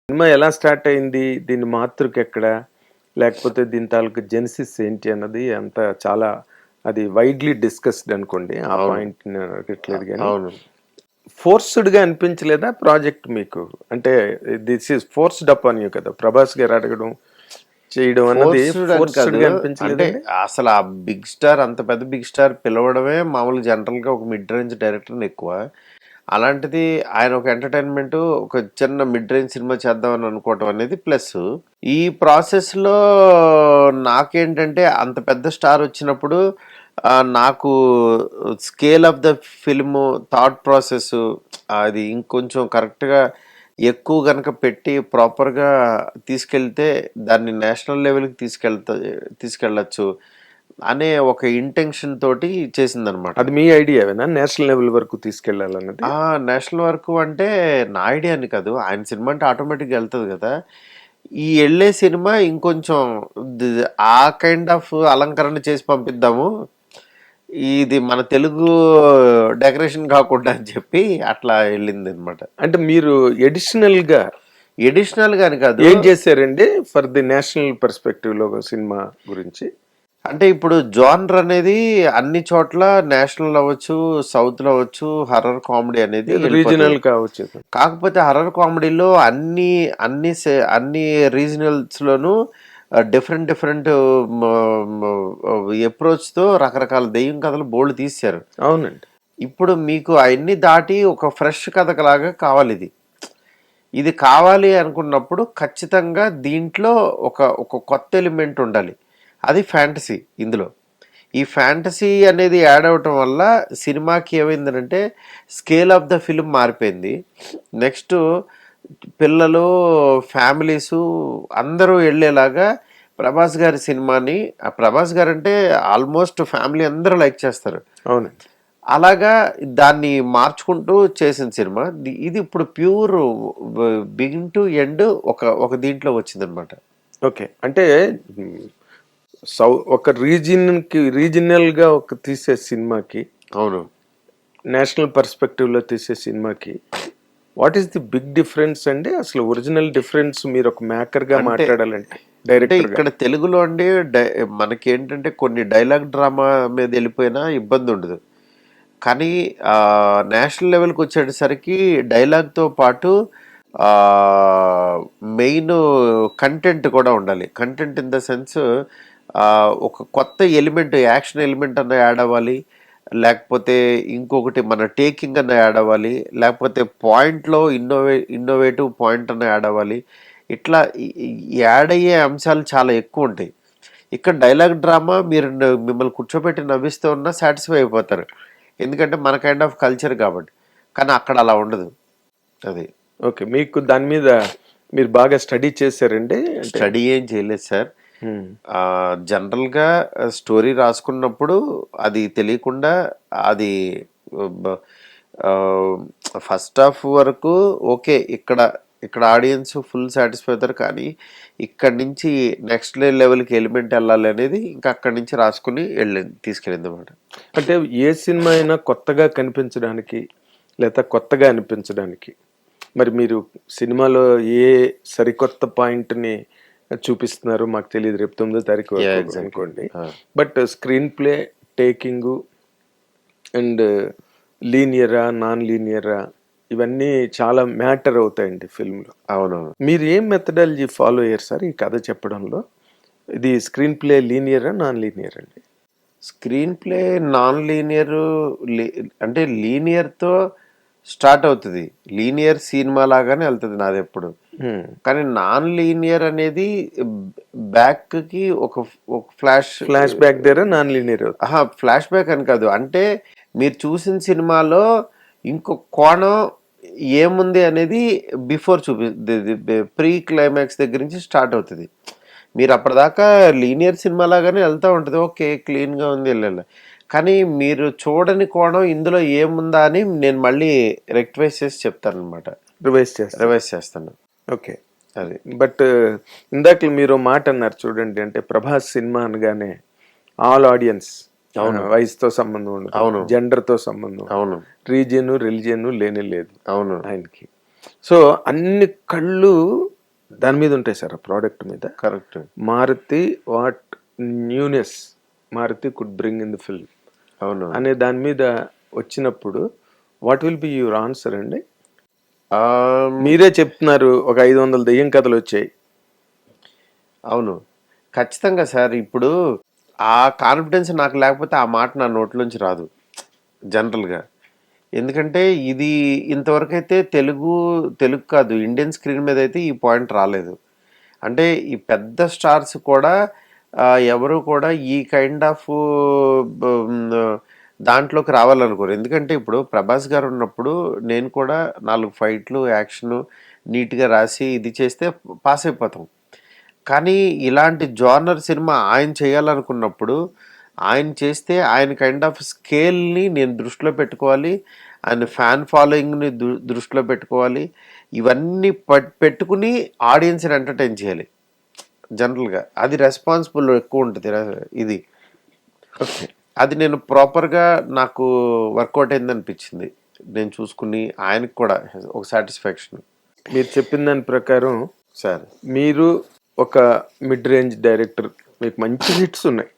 Cinema ఎలా start అయింది? దీని మాతృక ఎక్కడ? లేకపోతే దీని తాలూకు జెనసిస్ ఏంటి అన్నది అంతా చాలా అది వైడ్‌లీ డిస్కస్డ్ అనుకోండి. ఆ అవును. పాయింట్ నేను అడగట్లేదు గానీ, అవును. ఫోర్స్‌డ్‌గా అనిపించలేదా ప్రాజెక్ట్ మీకు? అంటే this is forced upon you కదా! ప్రభాస్ గారు అడగడం, చేయడం అన్నది ఫోర్స్‌డ్ అని కాదు. ఫోర్స్‌డ్‌గా అంటే అనిపించలేదండి? అసలు ఆ బిగ్ స్టార్ అంత పెద్ద బిగ్ స్టార్ పిలవడమే మామూలు జనరల్‌గా ఒక మిడ్ రేంజ్ డైరెక్టర్‌ని ఎక్కువ. అలాంటిది ఆయన ఒక ఎంటర్‌టైన్‌మెంట్ ఒక చిన్న మిడ్ రేంజ్ సినిమా చేద్దామని అనుకోవటం అనేది ప్లస్సు. ఈ ప్రాసెస్‌లో నాకేంటంటే అంత పెద్ద స్టార్ వచ్చినప్పుడు నాకు scale of the film, thought process అది ఇంకొంచెం కరెక్ట్‌గా ఎక్కువ గనక పెట్టి ప్రాపర్‌గా తీసుకెళ్తే దాన్ని నేషనల్ లెవెల్‌కి తీసుకెళ్ళొచ్చు అనే ఒక ఇంటెన్షన్ తోటి చేసిందనమాట. అది మీ ఐడియావేనా? నేషనల్ లెవెల్ వరకు తీసుకెళ్ళాలన్నది? నేషనల్ వరకు అంటే నా ఐడియా అని కాదు. ఆయన సినిమా అంటే ఆటోమేటిక్‌గా ఎళ్తది గదా! ఈ ఎళ్ళే సినిమా ఇంకొంచెం ఆ కైండ్ ఆఫ్ అలంకరణ చేసి పంపిద్దాము. ఇది మన తెలుగు డెకరేషన్ కాకుండా అని చెప్పి అట్లా ఎళ్ళిందనమాట. అంటే మీరు ఎడిషనల్‌గా ఎడిషనల్‌గా అని కాదు. ఏం చేశారండి ఫర్ ది నేషనల్ పర్స్పెక్టివ్‌లో సినిమా గురించి? అంటే ఇప్పుడు జోనర్ అనేది అన్ని చోట్ల నేషనల్ అవ్వచ్చు, సౌత్‌లో అవ్వచ్చు, హర్రర్ కామెడీ అనేది ఎళ్ళిపోతది. రీజనల్ కావచ్చు. కాకపోతే హర్రర్ కామెడీలో అన్ని రీజనల్స్‌లోనూ డిఫరెంట్ డిఫరెంట్ అప్రోచ్‌తో రకరకాల దెయ్యం కథలు బోలెడు తీశారు. అవునండి. ఇప్పుడు మీకు అయన్నీ దాటి ఒక ఫ్రెష్ కథలాగా కావాలిది. ఇది కావాలి అనుకున్నప్పుడు ఖచ్చితంగా దీంట్లో ఒక కొత్త ఎలిమెంట్ ఉండాలి. అది ఫ్యాంటసీ ఇందులో. ఈ ఫ్యాంటసీ అనేది యాడ్ అవ్వటం వల్ల సినిమాకి ఏమైందనంటే స్కేల్ ఆఫ్ ద ఫిల్మ్ మారిపోయింది. నెక్స్ట్ పిల్లలు, ఫ్యామిలీసు అందరూ ఎళ్ళేలాగా ప్రభాస్ గారి సినిమాని ప్రభాస్ గారంటే ఆల్మోస్ట్ ఫ్యామిలీ అందరూ లైక్ చేస్తారు. అవునండి. అలాగా దాన్ని మార్చుకుంటూ చేసిన సినిమా. ఇది ఇప్పుడు ప్యూర్ బిగిన్ టు ఎండ్ ఒక దీంట్లో వచ్చిందనమాట. ఓకే. అంటే హ్మ్, ఒక రీజినల్‌గా తీసే సినిమాకి, అవును. నేషనల్ పర్స్పెక్టివ్‌లో తీసే సినిమాకి what is the big difference అండి? అసలు ఒరిజినల్ డిఫరెన్స్ మీరు ఒక మేకర్‌గా అంటే మాట్లాడాలంటే, అంటే డైరెక్టర్‌గా. ఇక్కడ తెలుగులో అండి మనకేంటంటే కొన్ని డైలాగ్ డ్రామా మీద వెళ్ళిపోయినా ఇబ్బంది ఉండదు. కానీ నేషనల్ లెవెల్కి వచ్చేసరికి డైలాగ్తో పాటు మెయిన్ కంటెంట్ కూడా ఉండాలి. కంటెంట్ ఇన్ ద సెన్స్ ఒక కొత్త ఎలిమెంట్ యాక్షన్ ఎలిమెంట్ అన్న యాడ్ అవ్వాలి. లేకపోతే ఇంకొకటి మన టేకింగ్ అన్న యాడ్ అవ్వాలి. లేకపోతే పాయింట్లో ఇన్నోవేటివ్ పాయింట్ అన్న యాడ్ అవ్వాలి. ఇట్లా యాడ్ అయ్యే అంశాలు చాలా ఎక్కువ ఉంటాయి. ఇక్కడ డైలాగ్ డ్రామా మీరు మిమ్మల్ని కూర్చోబెట్టి నవ్విస్తూ ఉన్నా సాటిస్ఫై అయిపోతారు. ఎందుకంటే మన కైండ్ ఆఫ్ కల్చర్ కాబట్టి. కానీ అక్కడ అలా ఉండదు. అది. ఓకే. మీకు దాని మీద మీరు బాగా స్టడీ చేశారండి? అంటే స్టడీ ఏం చేయలేదు సార్. హ్మ్. జనరల్‌గా స్టోరీ రాసుకున్నప్పుడు అది తెలియకుండా అది బ ఆహ్, ఫస్ట్ హాఫ్ వరకు ఓకే. ఇక్కడ ఆడియన్స్ ఫుల్ సాటిస్ఫై అవుతారు. కానీ ఇక్కడి నుంచి నెక్స్ట్ లెవెల్‌కి ఎలిమెంట్ ఎళ్ళాలి అనేది ఇంకా అక్కడి నుంచి రాసుకొని తీసుకెళ్ళిందన్నమాట. అంటే ఏ సినిమా అయినా కొత్తగా కనిపించడానికి, లేదా కొత్తగా అనిపించడానికి మరి మీరు సినిమాలో ఏ సరికొత్త పాయింట్‌ని చూపిస్తున్నారో మాకు తెలీదు. రేపు 9వ తారీఖు యాహ్! వరకు ఎగ్జాక్ట్‌లీ. అనుకోండి. ఆ! But screen play, taking and లీనియరా, నాన్ లీనియరా ఇవన్నీ చాలా మ్యాటర్ అవుతాయండి ఫిల్మ్‌లో. అవునవును. మీరు ఏం మెథడాలజీ ఫాలో అయ్యారు సార్ ఈ కథ చెప్పడంలో? ఇది స్క్రీన్ ప్లే లీనియరా? నాన్ లీనియరా అండి? స్క్రీన్ ప్లే నాన్ లీనియర్ లీ అంటే లీనియర్‌తో స్టార్ట్ అవుతది. లీనియర్ సినిమా లాగానే ఎళ్తది నాదెప్పుడు. హ్మ్. కానీ నాన్ లీనియర్ అనేది బ్యాక్‌కి ఒక ఫ్లాష్ బ్యాక్ దగ్గర నాన్ లీనియర్ అవుతుంది. అహా! ఫ్లాష్ బ్యాక్ అని కాదు. అంటే మీరు చూసిన సినిమాలో ఇంకో కోణం ఏముంది అనేది బిఫోర్ ప్రీ క్లైమాక్స్ దగ్గర నుంచి స్టార్ట్ అవుతది. మీరు అప్పటిదాకా లీనియర్ సినిమా లాగానే ఎళ్తా ఉంటది. ఓకే. క్లీన్‌గా ఉంది కానీ మీరు చూడని కోణం ఇందులో ఏముందా అని నేను మళ్ళీ రెక్టిఫై చేసి చెప్తాననమాట. రివైజ్ చేస్తారు. రివైజ్ చేస్తాను. ఓకే. అది. బట్ ఇందాక మీరు మాట అన్నారు చూడండి. అంటే ప్రభాస్ సినిమా అనగానే ఆల్ ఆడియన్స్, అవును. వయసుతో సంబంధం ఉండదు, అవును. జెండర్‌తో సంబంధం, అవును. రిలీజియన్ లేనే లేదు అవును. ఆయనకి. సో అన్ని కళ్ళు దాని మీద ఉంటాయి సార్, ఆ ప్రోడక్ట్ మీద. Correct. Maruthi what newness Maruthi could bring in the film అవును. అనే దాని మీద వచ్చినప్పుడు what will be your answer అండి? మీరే చెప్తున్నారు ఒక 500 దెయ్యం కథలు వచ్చాయి. అవును, ఖచ్చితంగా సార్. ఇప్పుడు ఆ కాన్ఫిడెన్స్ నాకు లేకపోతే ఆ మాట నా నోట్లోంచి రాదు జనరల్గా. ఎందుకంటే ఇది ఇంతవరకు అయితే తెలుగు కాదు, ఇండియన్ స్క్రీన్ మీద అయితే ఈ పాయింట్ రాలేదు. అంటే ఈ పెద్ద స్టార్స్ కూడా ఎవరు కూడా ఈ కైండ్ ఆఫ్ దాంట్లోకి రావాలనుకోరు. ఎందుకంటే ఇప్పుడు ప్రభాస్ గారు ఉన్నప్పుడు నేను కూడా 4 ఫైట్లు యాక్షన్ నీట్గా రాసి ఇది చేస్తే పాస్ అయిపోతాం. కానీ ఇలాంటి జోనర్ సినిమా ఆయన చేయాలనుకున్నప్పుడు ఆయన చేస్తే ఆయన కైండ్ ఆఫ్ స్కేల్ని నేను దృష్టిలో పెట్టుకోవాలి, ఆయన ఫ్యాన్ ఫాలోయింగ్ని దృష్టిలో పెట్టుకోవాలి. ఇవన్నీ పెట్టుకుని ఆడియన్స్ని ఎంటర్టైన్ చేయాలి జనరల్గా. అది రెస్పాన్సిబుల్ ఎక్కువ ఉంటుంది ఇది. అది నేను ప్రాపర్గా నాకు వర్కౌట్ అయింది అనిపించింది. నేను చూసుకుని ఆయనకు కూడా ఒక సాటిస్ఫాక్షన్. మీరు చెప్పిన దాని ప్రకారం సార్, మీరు ఒక మిడ్ రేంజ్ డైరెక్టర్, మీకు మంచి హిట్స్ ఉన్నాయి,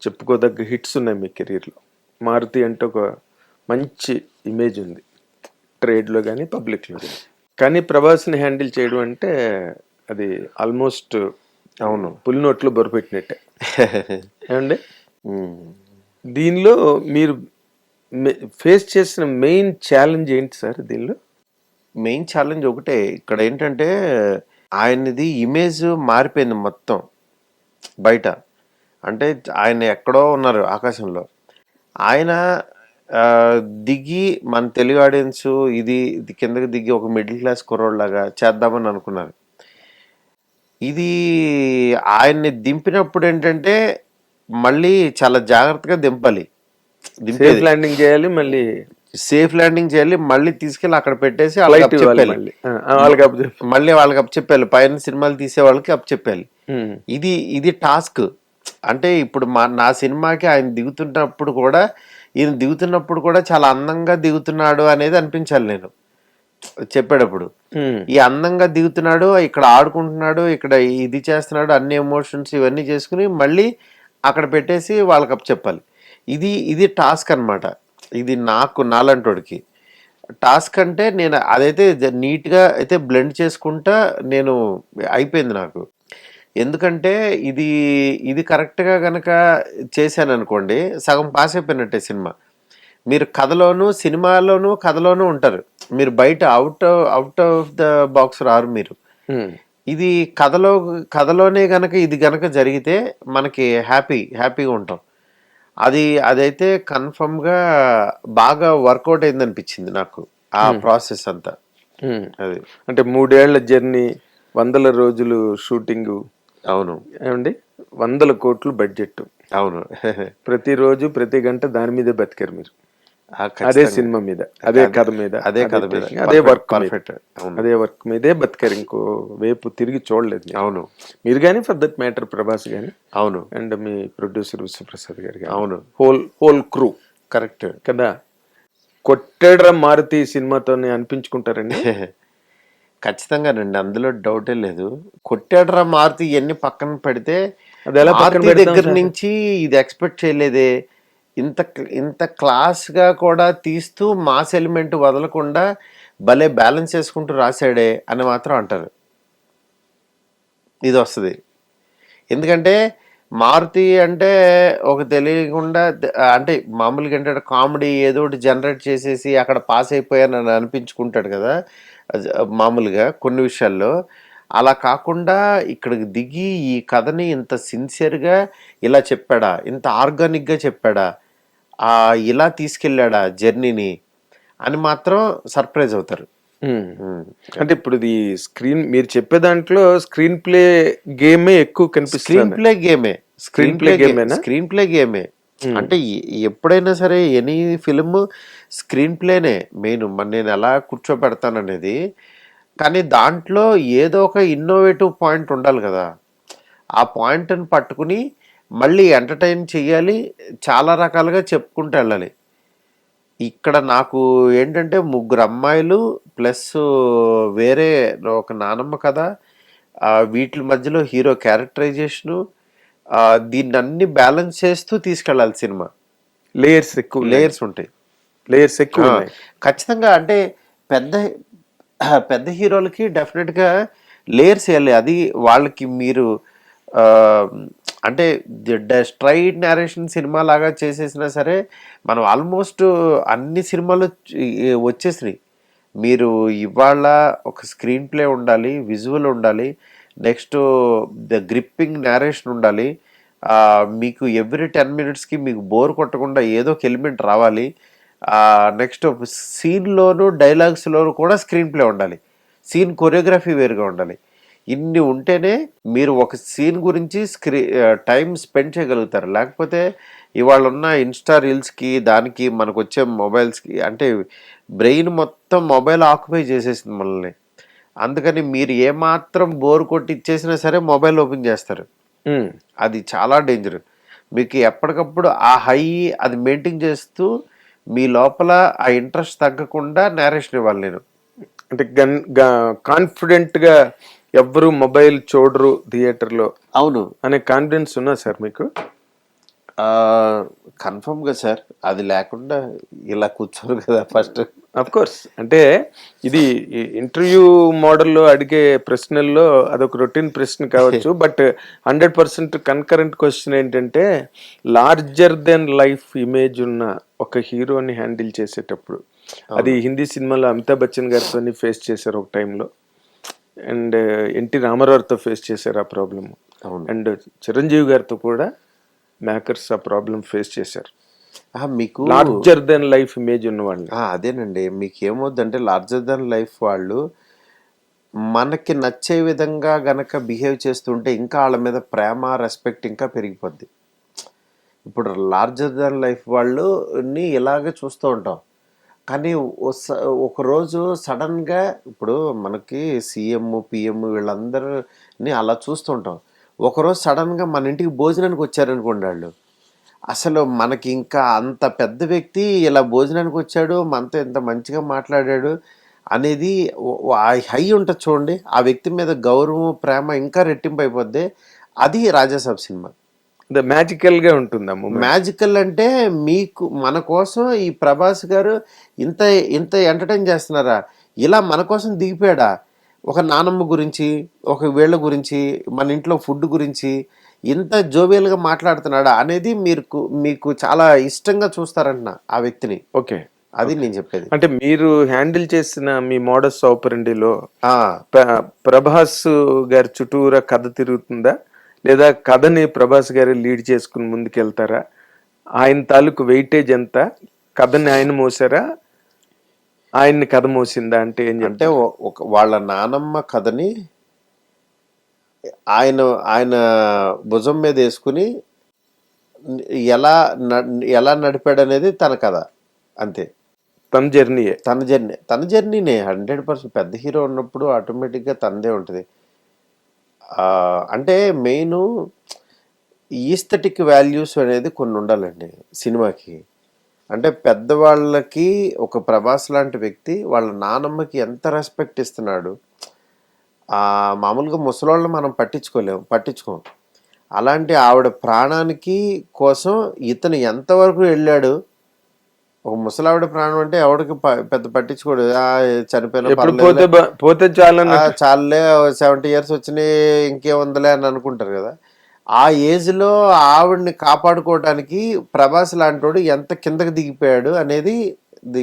చెప్పుకోదగ్గ హిట్స్ ఉన్నాయి మీ కెరీర్లో. మారుతి అంటే ఒక మంచి ఇమేజ్ ఉంది ట్రేడ్లో కానీ పబ్లిక్లో కానీ. కానీ ప్రభాస్ని హ్యాండిల్ చేయడం అంటే అది ఆల్మోస్ట్ అవును పులినోట్లు బొరపెట్టినట్టే ఏమండి? దీనిలో మీరు ఫేస్ చేసిన మెయిన్ ఛాలెంజ్ ఏంటి సార్? దీనిలో మెయిన్ ఛాలెంజ్ ఒకటే. ఇక్కడ ఏంటంటే ఆయనది ఇమేజ్ మారిపోయింది మొత్తం బయట. అంటే ఆయన ఎక్కడో ఉన్నారు ఆకాశంలో. ఆయన దిగి మన తెలుగు ఆడియన్స్ ఇది కిందకి దిగి ఒక మిడిల్ క్లాస్ కుర్రోడ్లాగా చేద్దామని అనుకున్నారు. ఇది ఆయన్ని దింపినప్పుడు ఏంటంటే మళ్ళీ చాలా జాగ్రత్తగా దింపాలి. సేఫ్ ల్యాండింగ్ చేయాలి, మళ్ళీ సేఫ్ ల్యాండింగ్ చేయాలి, మళ్ళీ తీసుకెళ్ళి అక్కడ పెట్టేసి మళ్ళీ వాళ్ళకి అప్పచెప్పాలి. పైన సినిమాలు తీసే వాళ్ళకి అప్పచెప్పాలి. ఇది టాస్క్. అంటే ఇప్పుడు నా సినిమాకి ఆయన దిగుతున్నప్పుడు కూడా చాలా అందంగా దిగుతున్నాడు అనేది అనిపించాలి నేను చెప్పేటప్పుడు. ఈ అందంగా దిగుతున్నాడు, ఇక్కడ ఆడుకుంటున్నాడు, ఇక్కడ ఇది చేస్తున్నాడు, అన్ని ఎమోషన్స్ ఇవన్నీ చేసుకుని మళ్ళీ అక్కడ పెట్టేసి వాళ్ళకి అప్పచెప్పాలి. ఇది టాస్క్ అనమాట. ఇది నాలంటోడికి టాస్క్. అంటే నేను అదైతే నీట్గా అయితే బ్లెండ్ చేసుకుంటా నేను అయిపోయింది నాకు. ఎందుకంటే ఇది కరెక్ట్గా కనుక చేశాను అనుకోండి, సగం పాస్ అయిపోయినట్టే సినిమా. మీరు కథలోనూ ఉంటారు, మీరు బయట అవుట్ ఆఫ్ ద బాక్స్ రారు మీరు. ఇది కథలోనే గనక ఇది గనక జరిగితే మనకి హ్యాపీగా ఉంటాం. అదైతే కన్ఫర్మ్గా బాగా వర్కౌట్ అయింది అనిపించింది నాకు ఆ ప్రాసెస్ అంతా. అది అంటే 3 ఏళ్ల జర్నీ, 100 రోజులు షూటింగ్. అవును ఏమండి, 100 కోట్లు బడ్జెట్. అవును ప్రతిరోజు ప్రతి గంట దాని మీదే బతికారు మీరు. అదే సినిమా మీద, అదే కథ మీద, అదే వర్క్ మీదే బతికారు. ఇంకో వైపు తిరిగి చూడలేదు. అవును, మీరు కానీ ఫర్ దట్ మ్యాటర్ ప్రభాస్ గాని. అవును, అండ్ మీ ప్రొడ్యూసర్ విశ్వప్రసాద్ గారు. అవును, హోల్ క్రూ. కరెక్ట్ కదా. కొట్టేడ్రా మారుతి సినిమాతోనే అనిపించుకుంటారండి. ఖచ్చితంగానండి, అందులో డౌటే లేదు. కొట్టాడ్రా మారుతి ఇవన్నీ పక్కన పెడితే దగ్గర నుంచి ఇది ఎక్స్పెక్ట్ చేయలేదే. ఇంత క్లాస్గా కూడా తీస్తూ మాస్ ఎలిమెంట్ వదలకుండా భలే బ్యాలెన్స్ చేసుకుంటూ రాశాడే అని మాత్రం అంటారు. ఇది వస్తుంది. ఎందుకంటే మారుతి అంటే ఒక తెలియకుండా, అంటే మామూలుగా ఏంటంటే కామెడీ ఏదో ఒకటి జనరేట్ చేసేసి అక్కడ పాస్ అయిపోయానని అనిపించుకుంటాడు కదా మామూలుగా కొన్ని విషయాల్లో. అలా కాకుండా ఇక్కడికి దిగి ఈ కథని ఇంత సిన్సియర్గా ఇలా చెప్పాడా, ఇంత ఆర్గానిక్గా చెప్పాడా, ఇలా తీసుకెళ్ళాడా జర్నీని అని మాత్రం సర్ప్రైజ్ అవుతారు. అంటే ఇప్పుడు ఇది మీరు చెప్పే దాంట్లో స్క్రీన్ ప్లే గేమే ఎక్కువ కనిపిస్తుంది. స్క్రీన్ ప్లే గేమే. అంటే ఎప్పుడైనా సరే ఎనీ ఫిల్మ్ స్క్రీన్ ప్లేనే మెయిన్. నేను ఎలా కూర్చోబెడతాననేది. కానీ దాంట్లో ఏదో ఒక ఇన్నోవేటివ్ పాయింట్ ఉండాలి కదా. ఆ పాయింట్ని పట్టుకుని మళ్ళీ ఎంటర్టైన్ చెయ్యాలి, చాలా రకాలుగా చెప్పుకుంటూ వెళ్ళాలి. ఇక్కడ నాకు ఏంటంటే 3 అమ్మాయిలు ప్లస్ వేరే ఒక నానమ్మ కథ వీటి మధ్యలో హీరో క్యారెక్టరైజేషను దీన్ని అన్ని బ్యాలెన్స్ చేస్తూ తీసుకెళ్ళాలి సినిమా. లేయర్స్ ఎక్కువ లేయర్స్ ఉంటాయి. లేయర్స్ ఎక్కువ ఉన్నాయి. ఖచ్చితంగా అంటే పెద్ద పెద్ద హీరోలకి డెఫినెట్గా లేయర్స్ వేయాలి. అది వాళ్ళకి మీరు ఆ, అంటే స్ట్రైట్ నేరేషన్ సినిమా లాగా చేసేసినా సరే మనం ఆల్మోస్ట్ అన్ని సినిమాలు వచ్చేసినాయి. మీరు ఇవాళ ఒక స్క్రీన్ ప్లే ఉండాలి, విజువల్ ఉండాలి, నెక్స్ట్ ద గ్రిప్పింగ్ నేరేషన్ ఉండాలి, మీకు ఎవ్రీ 10 minutesకి మీకు బోర్ కొట్టకుండా ఏదో ఒక ఎలిమెంట్ రావాలి, నెక్స్ట్ సీన్లోను డైలాగ్స్లోను కూడా స్క్రీన్ ప్లే ఉండాలి, సీన్ కొరియోగ్రఫీ వేరుగా ఉండాలి. ఇన్ని ఉంటేనే మీరు ఒక సీన్ గురించి టైం స్పెండ్ చేయగలుగుతారు. లేకపోతే ఇవాళ ఉన్న ఇన్స్టా రీల్స్కి దానికి మనకు వచ్చే మొబైల్స్కి అంటే బ్రెయిన్ మొత్తం మొబైల్ ఆక్యుపై చేసేసింది మనల్ని. అందుకని మీరు ఏమాత్రం బోర్ కొట్టి ఇచ్చేసినా సరే మొబైల్ ఓపెన్ చేస్తారు. అది చాలా డేంజర్. మీకు ఎప్పటికప్పుడు ఆ హై అది మెయింటైన్ చేస్తూ మీ లోపల ఆ ఇంట్రెస్ట్ తగ్గకుండా నేరేషన్ ఇవ్వాలి నేను. అంటే కాన్ఫిడెంట్ గా ఎవ్వరు మొబైల్ చూడరు థియేటర్లో అవును అనే కాన్ఫిడెన్స్ ఉన్నా సార్ మీకు? కన్ఫర్మ్గా సార్. అది లేకుండా ఇలా కూర్చోరు కదా ఫస్ట్. అఫ్ కోర్స్ అంటే ఇది ఇంటర్వ్యూ మోడల్లో అడిగే ప్రశ్నల్లో అదొక రొటీన్ ప్రశ్న కావచ్చు. బట్ 100% కన్కరెంట్ క్వశ్చన్ ఏంటంటే లార్జర్ దెన్ లైఫ్ ఇమేజ్ ఉన్న ఒక హీరోని హ్యాండిల్ చేసేటప్పుడు, అది హిందీ సినిమాలో అమితాబ్ బచ్చన్ గారితో ఫేస్ చేశారు ఒక టైంలో, అండ్ ఎన్టీ రామారావుతో ఫేస్ చేశారు ఆ ప్రాబ్లమ్, అండ్ చిరంజీవి గారితో కూడా మేకర్స్ ఆ ప్రాబ్లం ఫేస్ చేశారు. మీకు లార్జర్ దెన్ లైఫ్ ఇమేజ్ ఉన్న వాళ్ళు. అదేనండి, మీకు ఏమవుద్దంటే లార్జర్ దెన్ లైఫ్ వాళ్ళు మనకి నచ్చే విధంగా గనక బిహేవ్ చేస్తుంటే ఇంకా వాళ్ళ మీద ప్రేమ రెస్పెక్ట్ ఇంకా పెరిగిపోద్ది. ఇప్పుడు లార్జర్ దెన్ లైఫ్ వాళ్ళని ఇలాగే చూస్తూ ఉంటాం. కానీ ఒకరోజు సడన్గా ఇప్పుడు మనకి సీఎం పిఎం వీళ్ళందరినీ అలా చూస్తుంటాం. ఒకరోజు సడన్గా మన ఇంటికి భోజనానికి వచ్చారనుకోండి వాళ్ళు, అసలు మనకి ఇంకా అంత పెద్ద వ్యక్తి ఇలా భోజనానికి వచ్చాడు, మనతో ఇంత మంచిగా మాట్లాడాడు అనేది హై ఉంటుంది చూడండి. ఆ వ్యక్తి మీద గౌరవం ప్రేమ ఇంకా రెట్టింపు అయిపోద్ది. అది రాజాసాబ్ సినిమా. మ్యాజికల్ గా ఉంటుందమ్మ. మ్యాజికల్ అంటే మీకు మన కోసం ఈ ప్రభాస్ గారు ఇంత ఇంత ఎంటర్టైన్ చేస్తున్నారా, ఇలా మన కోసం దిగిపోయాడా, ఒక నానమ్మ గురించి ఒక వీళ్ళ గురించి మన ఇంట్లో ఫుడ్ గురించి ఇంత జోవియల్గా మాట్లాడుతున్నాడా అనేది మీకు చాలా ఇష్టంగా చూస్తారంట ఆ వ్యక్తిని. ఓకే, అది నేను చెప్పేది. అంటే మీరు హ్యాండిల్ చేసిన మీ మోడస్ ఆపరెండిలో ప్రభాస్ గారి చుట్టూరా కథ తిరుగుతుందా, లేదా కథని ప్రభాస్ గారి లీడ్ చేసుకుని ముందుకెళ్తారా? ఆయన తాలూకు వెయిటేజ్ ఎంత? కథని ఆయన మోసారా, ఆయన్ని కథ మోసిందా? అంటే ఏం అంటే వాళ్ళ నానమ్మ కథని ఆయన భుజం మీద వేసుకుని ఎలా నడిపాడు అనేది తన కథ అంతే. తన జర్నీనే 100%. పెద్ద హీరో ఉన్నప్పుడు ఆటోమేటిక్గా తనదే ఉంటుంది. అంటే మెయిన్ ఈస్థెటిక్ వాల్యూస్ అనేది కొన్ని ఉండాలండి సినిమాకి. అంటే పెద్దవాళ్ళకి ఒక ప్రభాస్ లాంటి వ్యక్తి వాళ్ళ నానమ్మకి ఎంత రెస్పెక్ట్ ఇస్తున్నాడు. మామూలుగా ముసలోళ్ళని మనం పట్టించుకోం. అలాంటి ఆవిడ ప్రాణానికి కోసం ఇతను ఎంతవరకు వెళ్ళాడు. ఒక ముసలావిడ ప్రాణం అంటే ఎవరికి పెద్ద పట్టించుకోడు, చనిపోయిన చాలే 70 years వచ్చినాయి ఇంకేముందలే అని అనుకుంటారు కదా. ఆ ఏజ్లో ఆవిడని కాపాడుకోవడానికి ప్రభాస్ లాంటి ఎంత కిందకి దిగిపోయాడు అనేది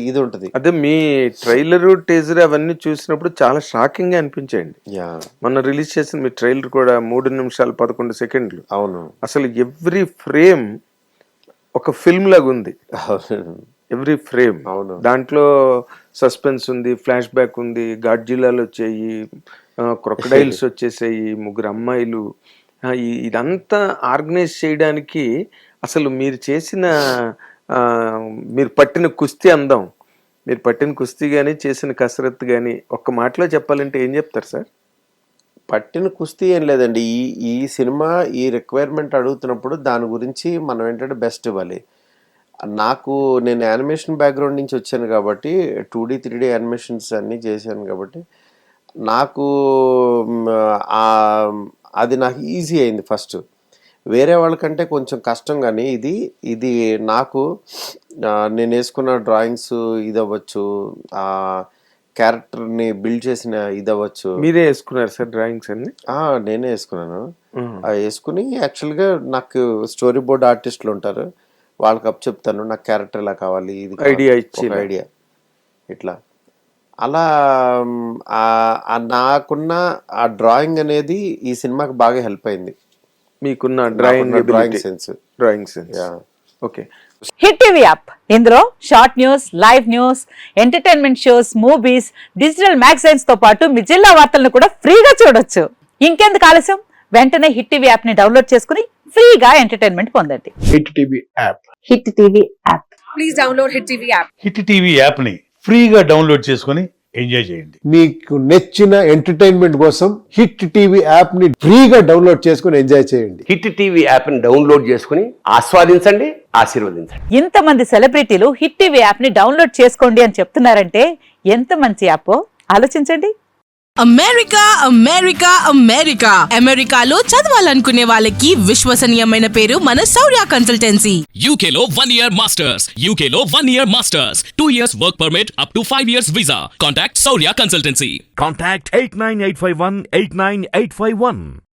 ఇది ఉంటుంది. అదే మీ ట్రైలర్ టీజర్ అవన్నీ చూసినప్పుడు చాలా షాకింగ్ గా అనిపించాయండి. మొన్న రిలీజ్ చేసిన మీ ట్రైలర్ కూడా 3 నిమిషాలు 11 సెకండ్లు. అవును, అసలు ఎవ్రీ ఫ్రేమ్ ఒక ఫిల్మ్ లాగా ఉంది. Every frame. అవును, దాంట్లో సస్పెన్స్ ఉంది, ఫ్లాష్ బ్యాక్ ఉంది, గాడ్జిల్లాలు వచ్చాయి, క్రొకడైల్స్ వచ్చేసాయి, 3 అమ్మాయిలు. ఇదంతా ఆర్గనైజ్ చేయడానికి అసలు మీరు చేసిన మీరు పట్టిన కుస్తీ అందం, మీరు పట్టిన కుస్తీ కానీ చేసిన కసరత్తు కానీ ఒక్క మాటలో చెప్పాలంటే ఏం చెప్తారు సార్? పట్టిన కుస్తీ ఏం లేదండి. ఈ సినిమా ఈ రిక్వైర్మెంట్ అడుగుతున్నప్పుడు దాని గురించి మనం ఏంటంటే బెస్ట్ ఇవ్వాలి. నేను యానిమేషన్ బ్యాక్గ్రౌండ్ నుంచి వచ్చాను కాబట్టి 2D 3D యానిమేషన్స్ అన్నీ చేశాను కాబట్టి నాకు అది నాకు ఈజీ అయింది ఫస్ట్. వేరే వాళ్ళకంటే కొంచెం కష్టం, కానీ ఇది నాకు నేను వేసుకున్న డ్రాయింగ్స్ ఇది అవ్వచ్చు, ఆ క్యారెక్టర్ని బిల్డ్ చేసిన ఇది అవ్వచ్చు. మీరే వేసుకున్నారు సార్ డ్రాయింగ్స్ అన్ని? నేనే వేసుకున్నాను. వేసుకుని యాక్చువల్గా నాకు స్టోరీ బోర్డ్ ఆర్టిస్టులు ఉంటారు, వాళ్ళకి అప్ చెప్తాను నాకు క్యారెక్టర్ ఇలా కావాలి, ఇది ఐడియా ఇచ్చి ఐడియా ఇట్లా. అలా నాకున్న ఆ డ్రాయింగ్ అనేది ఈ సినిమాకి బాగా హెల్ప్ అయింది. మీకున్న drawing sense. Okay. Hit TV app, ఇందులో short news, live news, entertainment shows, movies, digital magazines తో పాటు మీ జిల్లా వార్తలను కూడా ఫ్రీగా చూడొచ్చు. ఇంకెందుకు ఆలస్యం, వెంటనే హిట్ టీవీ యాప్ ని డౌన్లోడ్ చేసుకుని ఫ్రీగా ఎంటర్టైన్మెంట్ పొందండి. Hit TV app. Hit TV app. Please download hit TV app. Hit TV app ని ఫ్రీగా డౌన్లోడ్ చేసుకొని ఎంజాయ్ చేయండి. మీకు నచ్చిన ఎంటర్టైన్మెంట్ కోసం హిట్ టీవీ యాప్ ని ఫ్రీగా డౌన్లోడ్ చేసుకుని ఎంజాయ్ చేయండి. హిట్ టీవీ యాప్ ని డౌన్లోడ్ చేసుకుని ఆస్వాదించండి, ఆశీర్వదించండి. ఇంతమంది సెలబ్రిటీలు హిట్ టీవీ యాప్ ని డౌన్లోడ్ చేసుకోండి అని చెప్తున్నారంటే ఎంత మంచి యాప్ ఆలోచించండి. అమెరికా అమెరికా అమెరికా అమెరికాలో చదవాలనుకునే వాళ్ళకి విశ్వసనీయమైన పేరు మన శౌర్య కన్సల్టెన్సీ. UK లో 1 year masters, UK లో 1 year masters, 2 years work permit up to 5 years visa. Contact Saurya Consultancy. Contact 89851 89851.